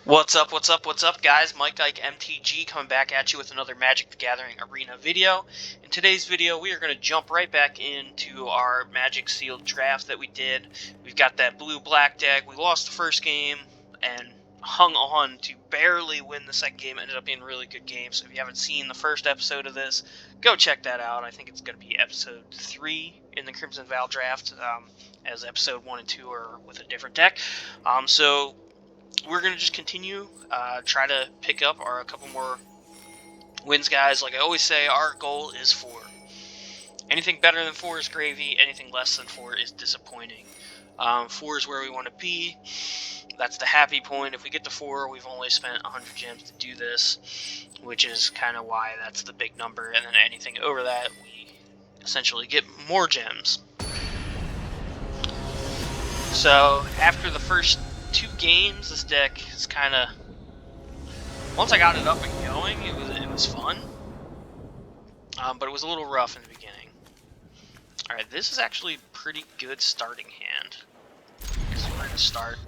What's up, guys? Mike Ike MTG coming back at you with another Magic the Gathering Arena video. In today's video, we are going to jump right back into our Magic Sealed draft that we did. We've got that blue-black deck. We lost the first game and hung on to barely win the second game. It ended up being a really good game, so if you haven't seen the first episode of this, go check that out. I think it's going to be episode 3 in the Crimson Val draft, as episode 1 and 2 are with a different deck. So we're going to just continue, try to pick up a couple more wins, guys. Like I always say, our goal is 4. Anything better than 4 is gravy, anything less than 4 is disappointing. 4 is where we want to be. That's the happy point. If we get to 4, we've only spent 100 gems to do this, which is kind of why that's the big number, and then anything over that, we essentially get more gems. So, after the first 2 games, this deck is kind of, once I got it up and going, it was fun, but it was a little rough in the beginning. Alright, this is actually a pretty good starting hand. So we're going to start.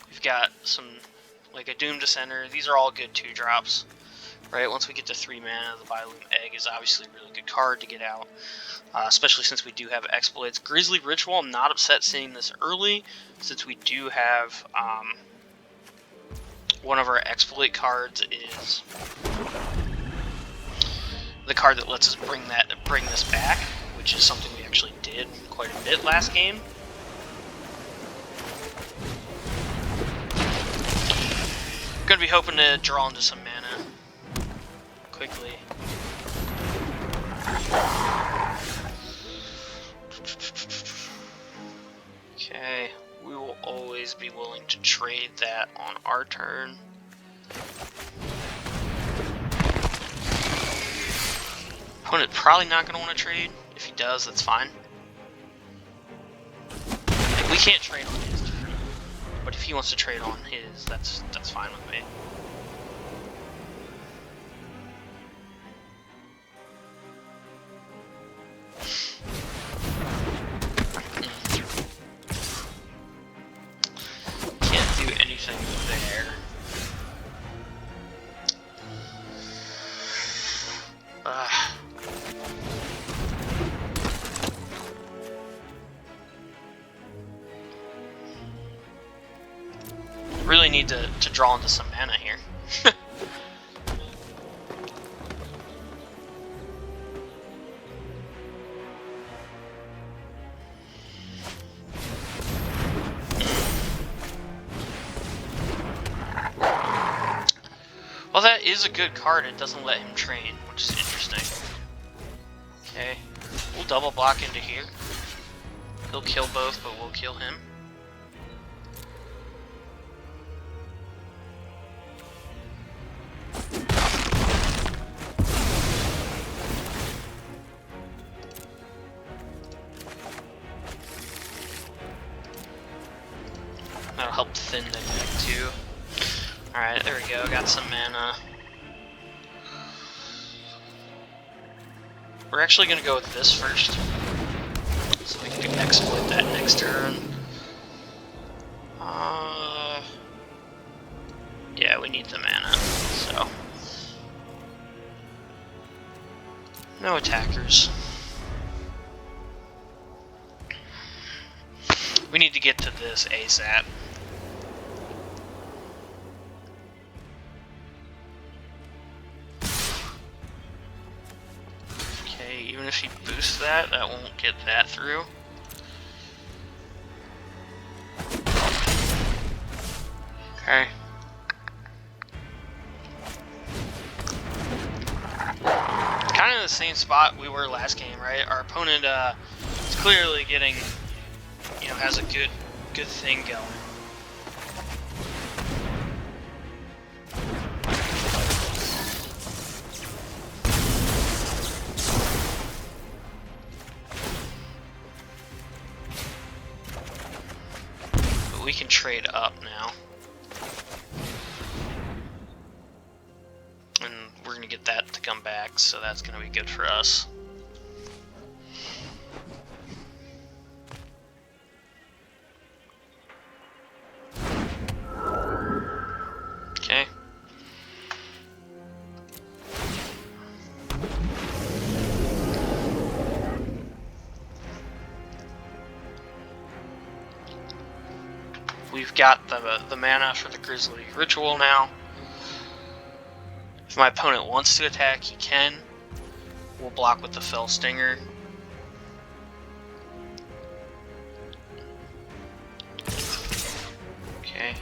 We've got some, like a Doom Descender. These are all good 2-drops. Right, once we get to 3 mana, the Biloom Egg is obviously a really good card to get out, especially since we do have exploits. Grizzly Ritual, I'm not upset seeing this early, since we do have one of our exploit cards is the card that lets us bring this back, which is something we actually did quite a bit last game. Gonna be hoping to draw into some mana quickly. Okay, we will always be willing to trade that on our turn. Opponent probably not going to want to trade. If he does, that's fine. We can't trade on his turn, but if he wants to trade on his, that's fine with me. There. Really need to draw into some mana here. Well, that is a good card. It doesn't let him train, which is interesting. Okay, we'll double block into here. He'll kill both, but we'll kill him. That'll help thin the deck too. Alright, there we go, got some mana. We're actually going to go with this first, so we can exploit that next turn. Yeah, we need the mana, so. No attackers. We need to get to this ASAP. Even if she boosts that, that won't get that through. Okay. Kind of the same spot we were last game, right? Our opponent is clearly getting, has a good thing going. We can trade up now. And we're going to get that to come back, so that's going to be good for us. We've got the mana for the Grizzly Ritual now. If my opponent wants to attack, he can. We'll block with the Fell Stinger. Okay.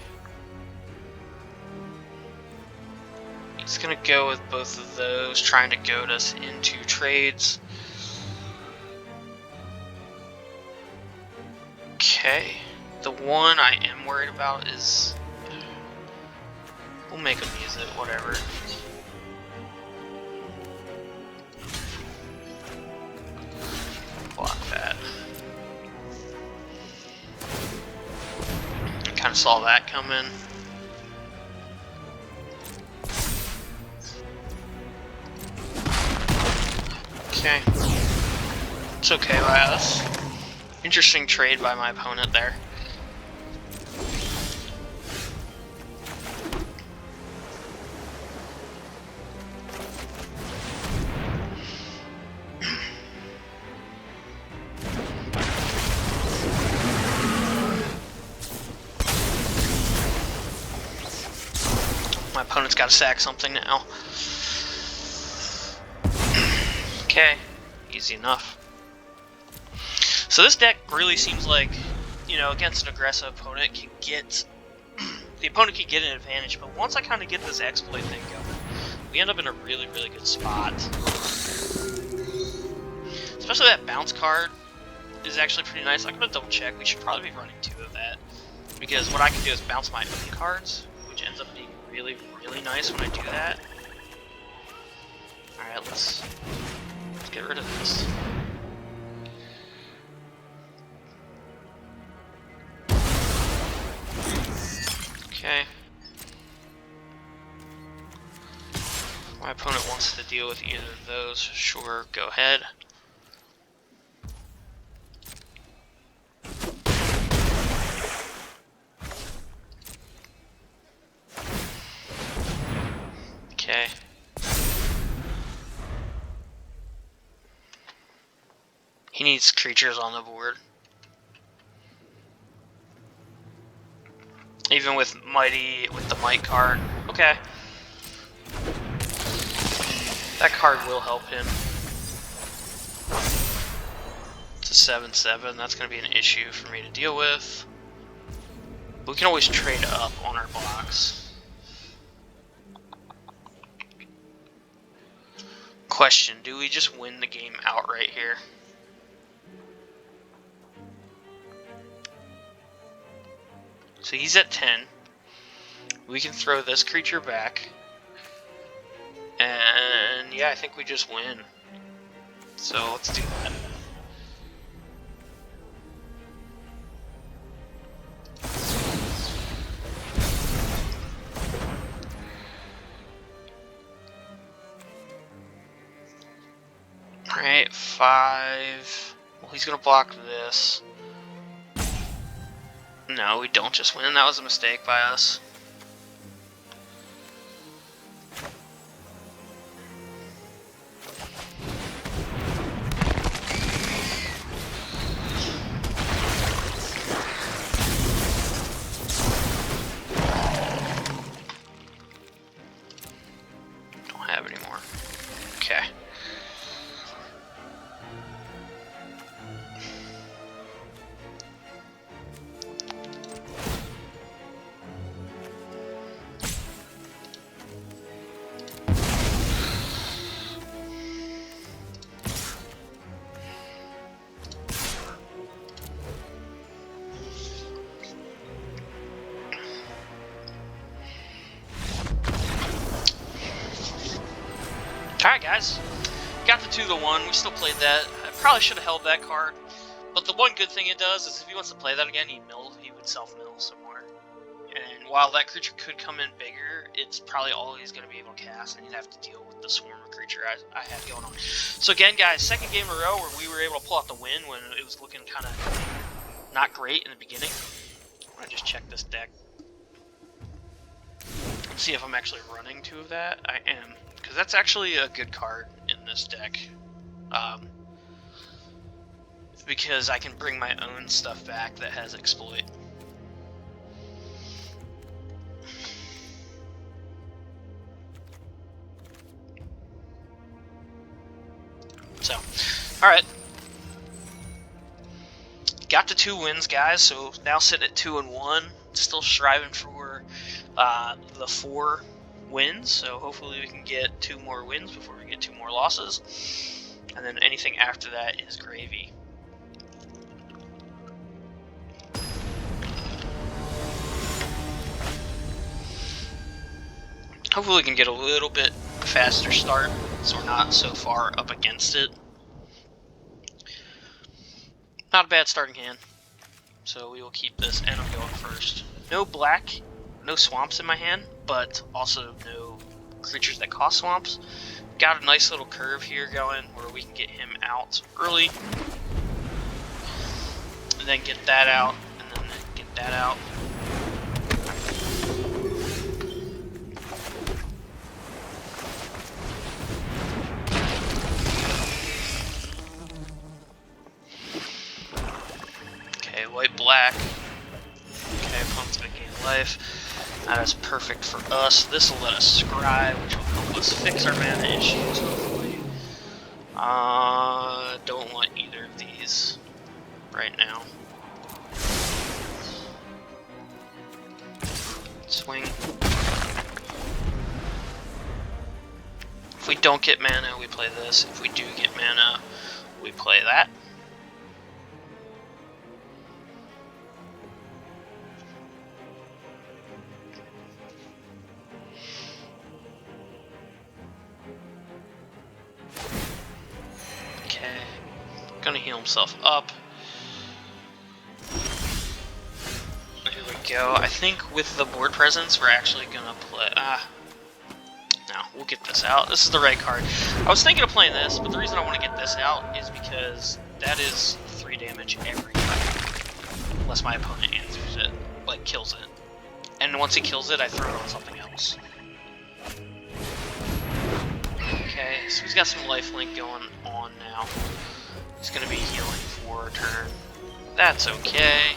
He's gonna go with both of those, trying to goad us into trades. Okay. The one I am worried about is... we'll make him use it, whatever. Block that. Kind of saw that coming. Okay. It's okay by us. Interesting trade by my opponent there. My opponent's got to sack something now. Okay, easy enough. So this deck really seems like, you know, against an aggressive opponent can get... the opponent can get an advantage, but once I kind of get this exploit thing going, we end up in a really, really good spot. Especially that bounce card is actually pretty nice. I'm going to double check. We should probably be running 2 of that, because what I can do is bounce my own cards, which ends up being really, really nice when I do that. Alright, let's get rid of this. Okay. My opponent wants to deal with either of those. Sure, go ahead. Okay. He needs creatures on the board. Even with the Might card. Okay. That card will help him. It's a 7/7. That's going to be an issue for me to deal with. We can always trade up on our blocks. Question, do we just win the game outright here? So he's at 10. We can throw this creature back. And yeah, I think we just win. So let's do that. Alright, 5. Well, he's gonna block this. No, we don't just win. That was a mistake by us. Don't have any more. Okay. Alright guys, got the 2-1, we still played that. I probably should have held that card, but the one good thing it does is if he wants to play that again, he would self-mill somewhere. And while that creature could come in bigger, it's probably all he's going to be able to cast, and he'd have to deal with the swarm of creature I had going on. So again guys, second game in a row where we were able to pull out the win when it was looking kind of not great in the beginning. I'm going to just check this deck. See if I'm actually running 2 of that. I am. Because that's actually a good card in this deck. Because I can bring my own stuff back that has exploit. got to 2 wins, guys, so now sitting at 2-1. Still striving for the 4 wins, so hopefully we can get 2 more wins before we get 2 more losses. And then anything after that is gravy. Hopefully we can get a little bit faster start, so we're not so far up against it. Not a bad starting hand, so we will keep this, and I'm going first. No black, no swamps in my hand, but also no creatures that cost swamps. Got a nice little curve here going where we can get him out early, and then get that out, and then get that out. White, black. Okay, opponent's gonna gain life. That is perfect for us. This will let us scry, which will help us fix our mana issues, hopefully. Don't want either of these right now. Swing. If we don't get mana, we play this. If we do get mana, we play that. Gonna heal himself up. Here we go. I think with the board presence, we're actually gonna play. No, we'll get this out. This is the right card. I was thinking of playing this, but the reason I want to get this out is because that is 3 damage every time, unless my opponent answers it, like kills it. And once he kills it, I throw it on something else. Okay, so he's got some lifelink going on now. He's going to be healing for a turn. That's okay.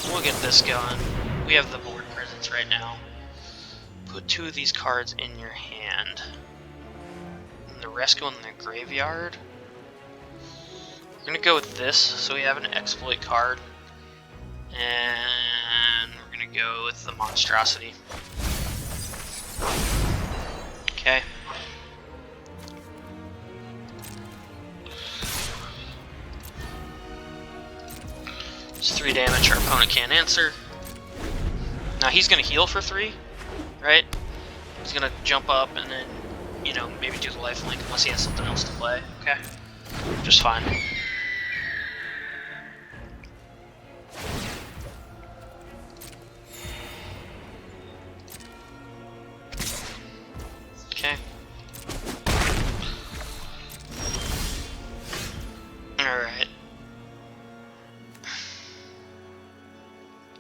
We'll get this going. We have the board presence right now. Put 2 of these cards in your hand. And the rest go in the graveyard. We're going to go with this, so we have an exploit card. And we're going to go with the monstrosity. Okay. It's 3 damage, our opponent can't answer. Now he's gonna heal for 3, right? He's gonna jump up and then, you know, maybe do the lifelink unless he has something else to play. Okay. Just fine. Okay. Alright.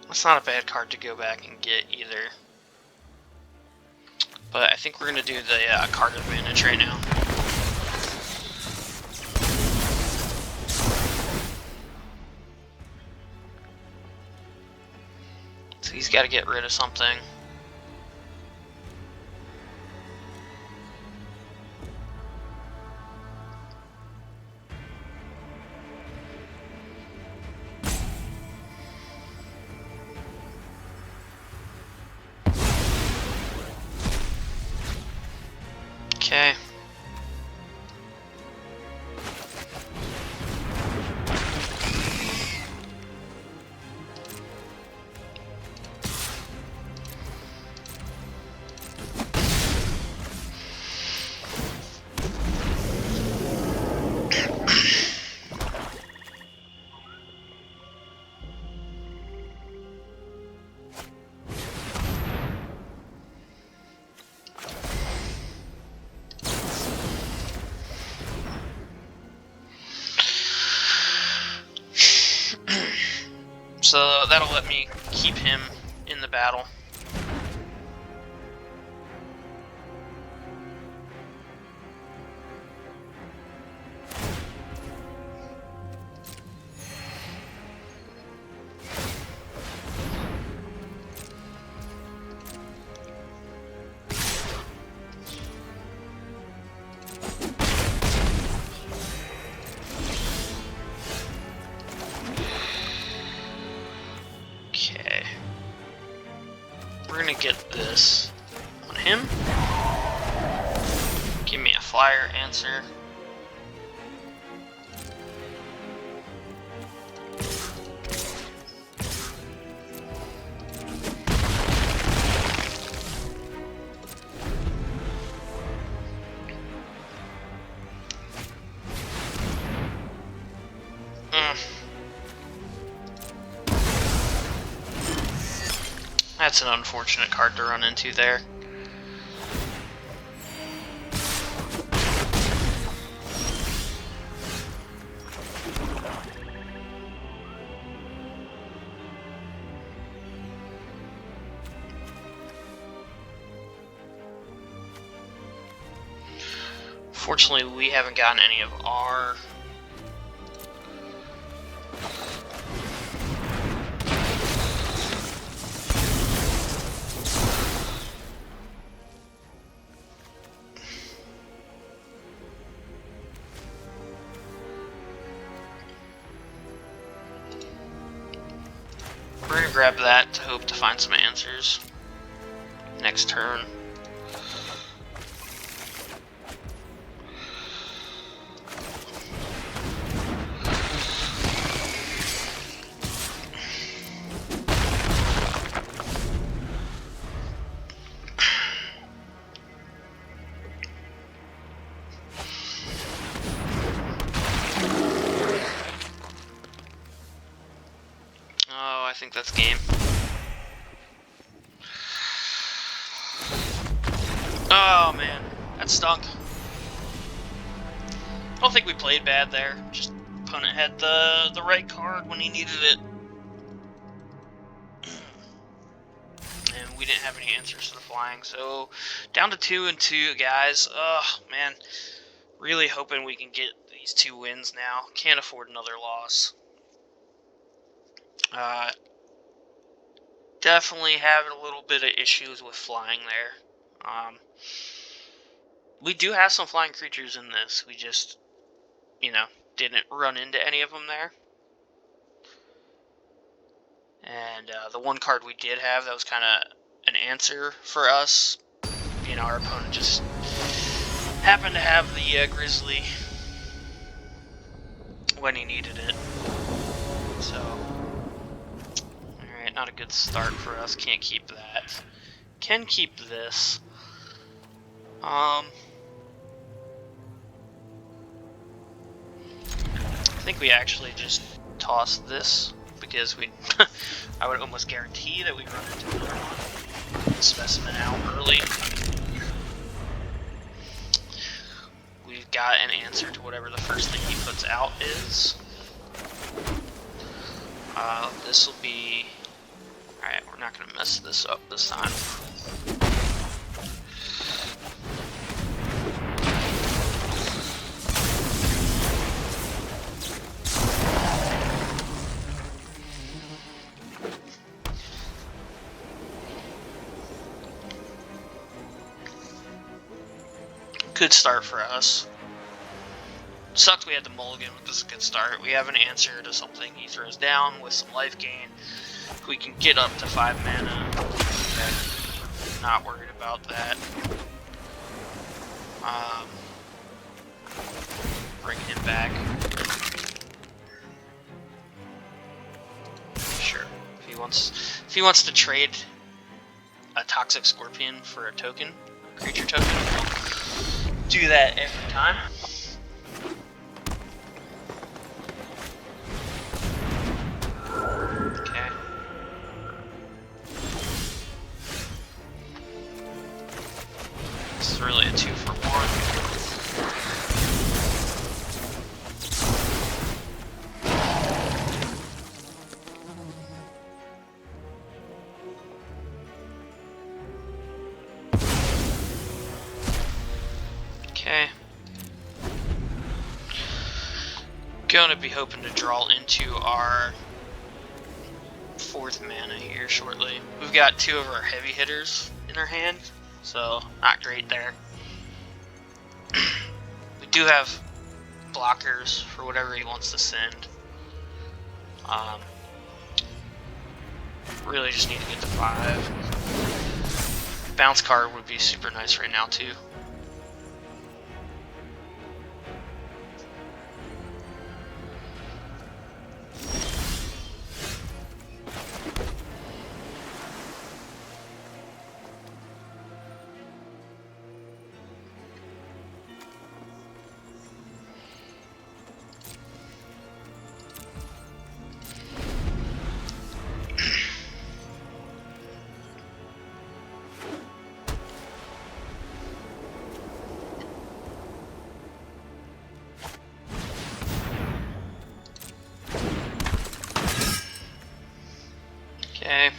That's not a bad card to go back and get either. But I think we're going to do the card advantage right now. So he's got to get rid of something. Okay. So that'll let me keep him in the battle. gonna get this on him. Give me a flyer answer. That's an unfortunate card to run into there. Fortunately, we haven't gotten any of our We're gonna grab that to hope to find some answers next turn. I think that's game. Oh man, that stunk. I don't think we played bad there. Just opponent had the right card when he needed it. And we didn't have any answers to the flying, so down to 2-2, guys. Oh man, really hoping we can get these 2 wins now. Can't afford another loss. Definitely having a little bit of issues with flying there. We do have some flying creatures in this. We just, you know, didn't run into any of them there. And the one card we did have that was kind of an answer for us, you know, our opponent just happened to have the Grizzly when he needed it. So, alright, not a good start for us. Can't keep that. Can keep this. I think we actually just toss this because we I would almost guarantee that we run into another one. Specimen out early. We've got an answer to whatever the first thing he puts out is. This will be... Alright, we're not going to mess this up this time. Good start for us. Sucked we had the mulligan, but this is a good start. We have an answer to something he throws down with some life gain. If we can get up to 5 mana, not worried about that. Bring him back. Sure. If he wants to trade a toxic scorpion for a token, a creature token, do that every time. Okay. This is really a 2-for-1. Okay. Gonna be hoping to draw into our 4th mana here shortly. We've got 2 of our heavy hitters in our hand, so not great there. We do have blockers for whatever he wants to send. Really just need to get to 5. Bounce card would be super nice right now too. Okay.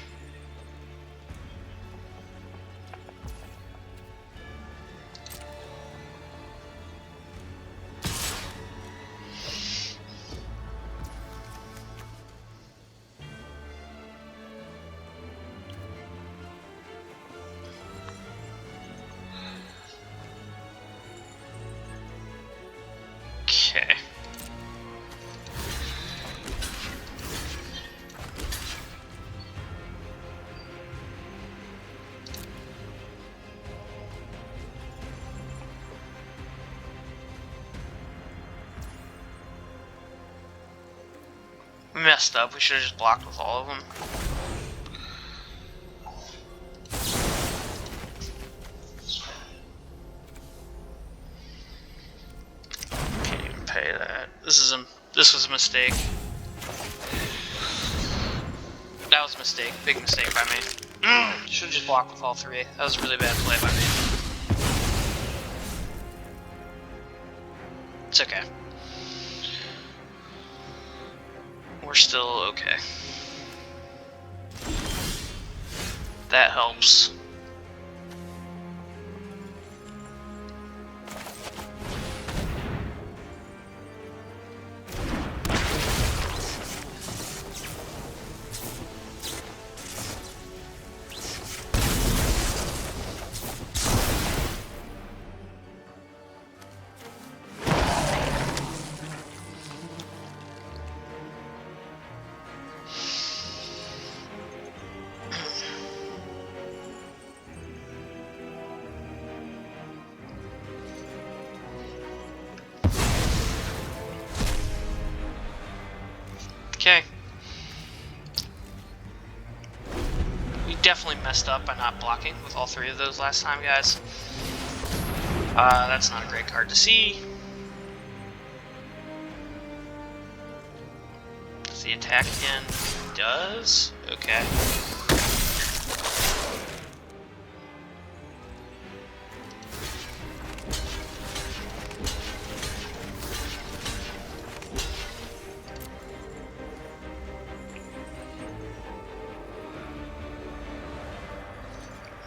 Okay. We messed up. We should have just blocked with all of them. Can't even pay that. This was a mistake. That was a mistake. Big mistake by me. Should have just blocked with all three. That was a really bad play by me. It's okay. We're still okay. That helps. Okay. We definitely messed up by not blocking with all three of those last time, guys. That's not a great card to see. Does the attack again? Does? Okay.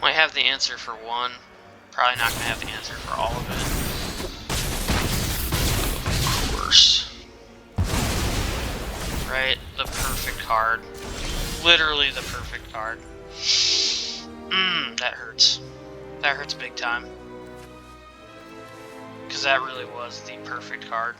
Might have the answer for one. Probably not going to have the answer for all of it. Of course. Right? The perfect card. Literally the perfect card. That hurts. That hurts big time. Because that really was the perfect card.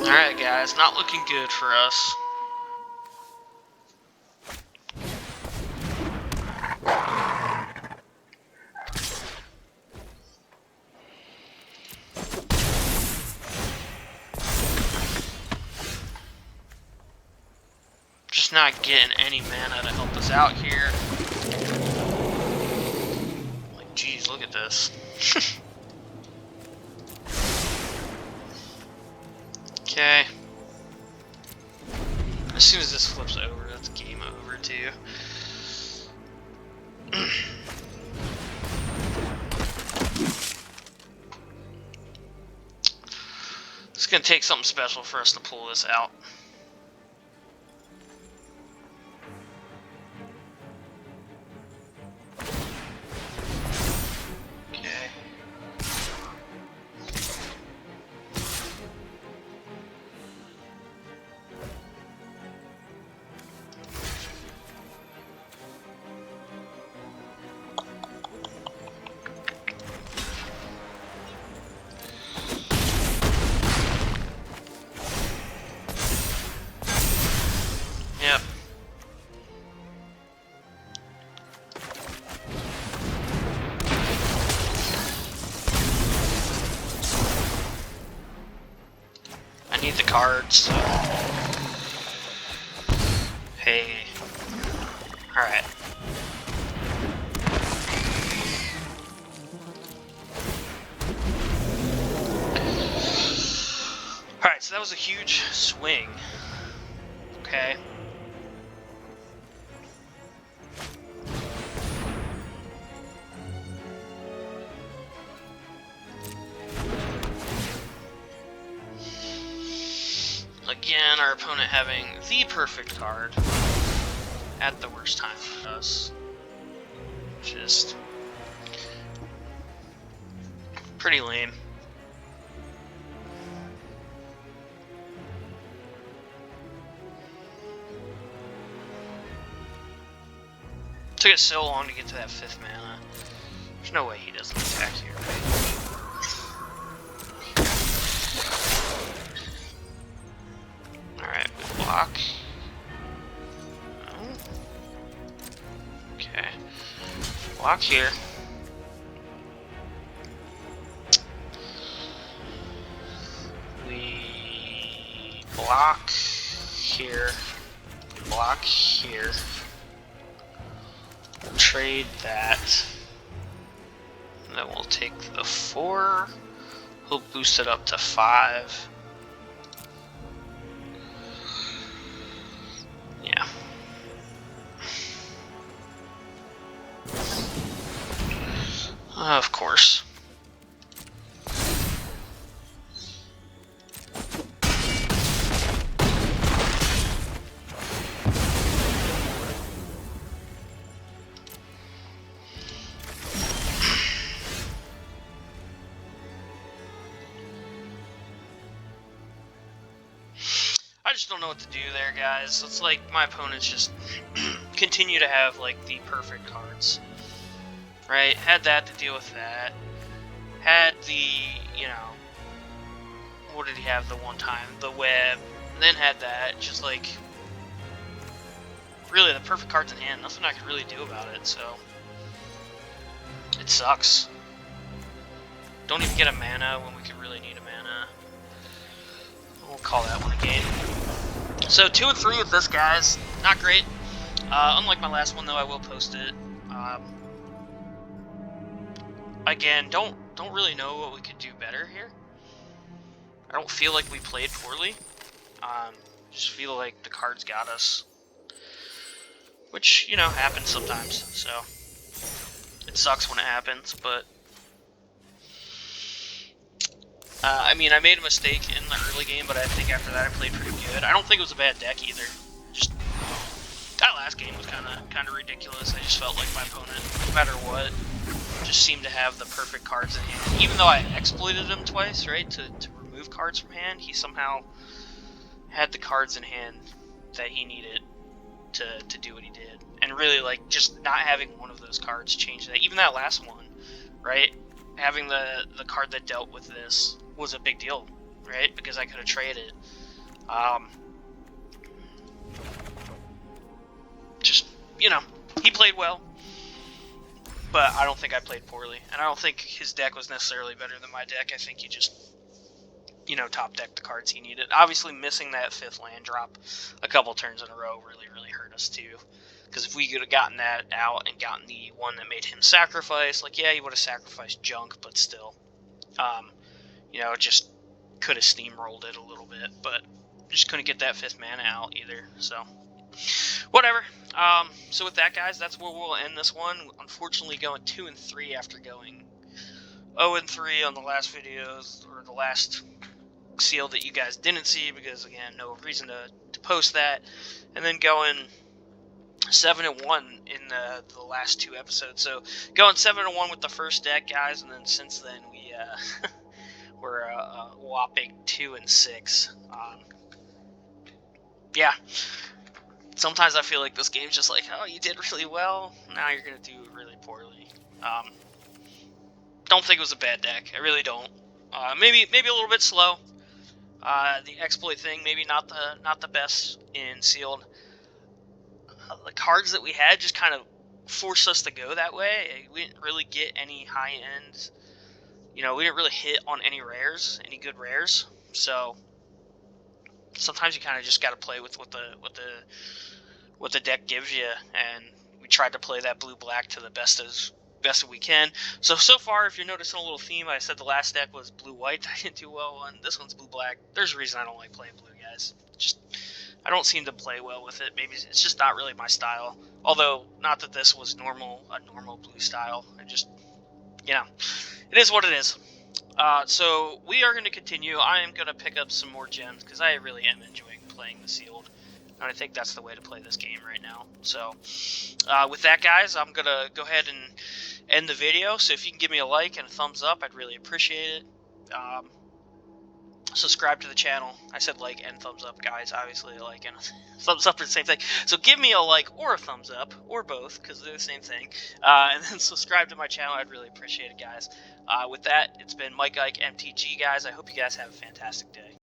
Alright guys, not looking good for us. Just not getting any mana to help us out here. Like, geez, look at this. Okay. As soon as this flips over, that's game over too. It's gonna take something special for us to pull this out. Need the cards. Hey. Alright. Alright, so that was a huge swing. Okay. Again, our opponent having the perfect card at the worst time for us. Just pretty lame. Took it so long to get to that 5th mana. There's no way he doesn't attack here, right? Alright, we block. Oh. Okay. Block here. We block here. Block here. Trade that. And then we'll take the 4. We'll boost it up to 5. Yeah. Of course. I just don't know what to do there, guys. It's like my opponents just continue to have like the perfect cards. Right? Had that to deal with that. Had the, you know, what did he have the one time? The web. And then had that. Just like, really the perfect cards in hand. Nothing I could really do about it, so. It sucks. Don't even get a mana when we could really need a mana. We'll call that one a game. So 2 and 3 with this, guys. Not great. Unlike my last one, though, I will post it. Again, don't really know what we could do better here. I don't feel like we played poorly. Just feel like the cards got us, which, you know, happens sometimes. So it sucks when it happens, but I mean, I made a mistake in the early game, but I think after that I played pretty good. I don't think it was a bad deck either. Just that last game was kind of ridiculous. I just felt like my opponent, no matter what, just seemed to have the perfect cards in hand. Even though I exploited him twice, right, to remove cards from hand, he somehow had the cards in hand that he needed to do what he did. And really, like, just not having one of those cards changed that. Even that last one, right? Having the card that dealt with this was a big deal, right? Because I could have traded. Just, you know, he played well, but I don't think I played poorly. And I don't think his deck was necessarily better than my deck. I think he just, you know, top decked the cards he needed. Obviously, missing that 5th land drop a couple turns in a row really hurt us too. Because if we could have gotten that out and gotten the one that made him sacrifice, like, yeah, he would have sacrificed junk, but still, you know, it just could have steamrolled it a little bit, but just couldn't get that 5th mana out either, so whatever. So with that, guys, that's where we'll end this one. Unfortunately, going 2 and 3 after going 0 and 3 on the last videos, or the last seal that you guys didn't see, because again, no reason to post that, and then going 7 and 1 in the last 2 episodes. So going 7 and 1 with the first deck, guys, and then since then we we're a whopping 2 and 6. Yeah. Sometimes I feel like this game's just like, oh, you did really well, now you're gonna do really poorly. Don't think it was a bad deck. I really don't. Maybe a little bit slow. The exploit thing, maybe not the best in sealed. The cards that we had just kind of forced us to go that way. We didn't really get any high end. You know, we didn't really hit on any rares, any good rares. So sometimes you kind of just got to play with what the deck gives you, and we tried to play that blue-black to the best as we can. So far, if you're noticing a little theme, I said the last deck was blue-white. I didn't do well on this one's blue-black. There's a reason I don't like playing blue, guys. Just I don't seem to play well with it. Maybe it's just not really my style. Although, not that this was a normal blue style. I just, you know, it is what it is. So we are going to continue. I am going to pick up some more gems because I really am enjoying playing the sealed. And I think that's the way to play this game right now. So with that, guys, I'm going to go ahead and end the video. So if you can give me a like and a thumbs up, I'd really appreciate it. Subscribe to the channel. I said like and thumbs up, guys. Obviously, like and thumbs up are the same thing. So give me a like or a thumbs up, or both, because they're the same thing. And then subscribe to my channel. I'd really appreciate it, guys. With that, it's been Mike Ike MTG, guys. I hope you guys have a fantastic day.